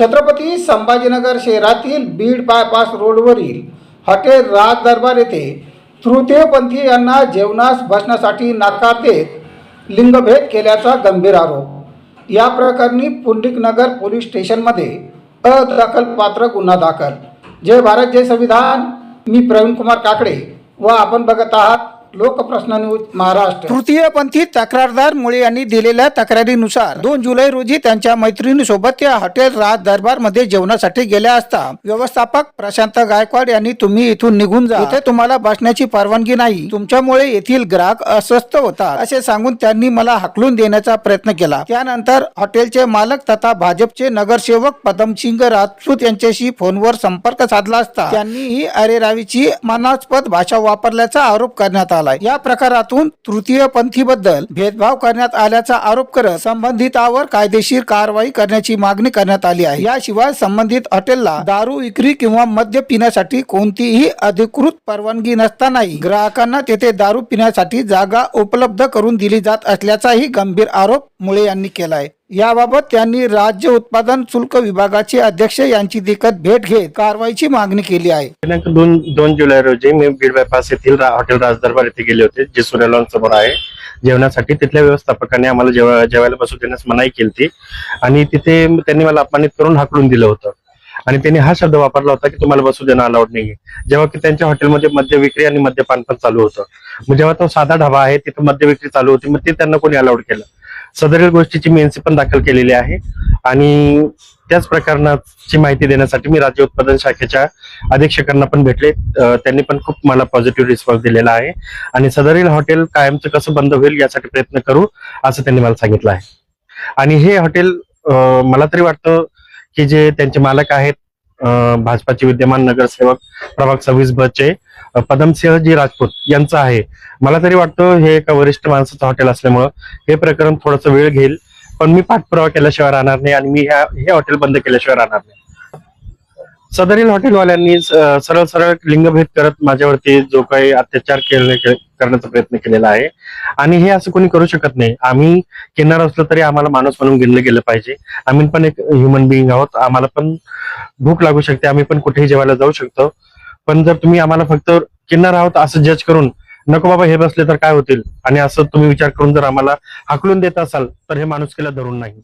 छत्रपती संभाजीनगर शहरातील बीड बायपास रोडवरील हॉटेल राज दरबार येथे तृतीयपंथी यांना जेवणास बसण्यासाठी नकार देत लिंगभेद केल्याचा गंभीर आरोप। या प्रकरणी पुंडलिकनगर पोलीस स्टेशनमध्ये अदखलपात्र गुन्हा दाखल। जय भारत जय संविधान। मी प्रवीण कुमार काकडे व आपण बघत आहात लोकप्रश्न न्यूज महाराष्ट्र। तृतीयपंथी तक्रारदार मुळे यांनी दिलेल्या तक्रारीनुसार 2 जुलै रोजी त्यांच्या मैत्रिणीसोबत त्या हॉटेल राज दरबार मध्ये जेवणासाठी गेल्या असता व्यवस्थापक प्रशांत गायकवाड यांनी तुम्ही इथून निघून जा, इथे तुम्हाला बसण्याची परवानगी नाही, तुमच्यामुळे येथील ग्राहक अस्वस्थ होतात असे सांगून त्यांनी मला हाकलून देण्याचा प्रयत्न केला। त्यानंतर हॉटेलचे मालक तथा भाजपचे नगरसेवक पदमसिंग राजपूत यांच्याशी फोनवर संपर्क साधला असता त्यांनी ही अरेरावीची मानास्पद भाषा वापरल्याचा आरोप करण्यात आला। या प्रकारातून तृतीयपंथी बद्दल भेदभाव करण्यात आल्याचा आरोप करत संबंधितावर कायदेशीर कारवाई करण्याची मागणी करण्यात आली आहे। याशिवाय संबंधित हॉटेलला दारू विक्री किंवा मद्य पिण्यासाठी कोणतीही अधिकृत परवानगी नसतानाही ग्राहकांना तेथे दारू पिण्यासाठी जागा उपलब्ध करून दिली जात असल्याचाही गंभीर आरोप मुळे यांनी केला आहे। याबाबत त्यांनी राज्य उत्पादन शुल्क विभागाचे अध्यक्ष यांची देखत भेट घेत कारवाईची मागणी केली आहे। दिनांक 2 जुलै रोजी मी बीड बायपास येथील हॉटेल राज दरबार येथे गेले होते, जे सूर्य लॉन समोर आहे, जेवणासाठी। तिथल्या व्यवस्थापकाने आम्हाला जेवायला बसू देण्यास मनाई केली आणि तिथे त्यांनी मला अपमानित करून हाकलून दिलं होतं आणि त्यांनी हा शब्द वापरला होता की तुम्हाला बसू देणं अलाउड नाहीये, जेव्हा की त्यांच्या हॉटेलमध्ये मद्य विक्री आणि मद्यपान पण चालू होतं। मग जेव्हा तो साधा ढाबा आहे तिथे मद्य विक्री चालू होती, मग ते त्यांना कोणी अलाउड केलं? सदरील गोष्टीची मी एनसी पण दाखल केलेली आहे आणि त्याच प्रकरणाची माहिती देण्यासाठी मी राज्य उत्पादन शाखेच्या अधीक्षकांना पण भेटले। त्यांनी पण खूप मला पॉझिटिव्ह रिस्पॉन्स दिलेला आहे आणि सदरील हॉटेल कायमचं कसं बंद होईल यासाठी प्रयत्न करू असं त्यांनी मला सांगितलं आहे। आणि हे हॉटेल मला तरी वाटतं की जे त्यांचे मालक आहेत भाजपाचे विद्यमान नगरसेवक प्रभाग 26 चे पदमसिंहजी राजपूत यांचं आहे। मला तरी वाटतं हे एका वरिष्ठ माणसाचं हॉटेल असल्यामुळं हे प्रकरण थोडंसं वेळ घेईल, पण मी पाठपुरावा केल्याशिवाय राहणार नाही आणि मी हे हॉटेल बंद केल्याशिवाय राहणार नाही। सदरील हॉटेलवाल्यांनी सरळ लिंगभेद करत माझ्यावरती जो काही अत्याचार करण्याचा प्रयत्न केलेला आहे आणि हे असं कोणी करू शकत नाही। आम्ही किन्नर असलो तरी आम्हाला माणूस म्हणून गिनलं गेलं पाहिजे। आम्ही पण एक ह्युमन बिईंग आहोत, आम्हाला पण भूक लागू शकते, आम्ही पण कुठेही जेवायला जाऊ शकतो। पण जर तुम्ही आम्हाला फक्त किन्नर आहोत असं जज करून नको बाबा हे बसले तर काय होतील आणि असं तुम्ही विचार करून जर आम्हाला हाकलून देत असाल तर हे माणुसकीला धरून नाही।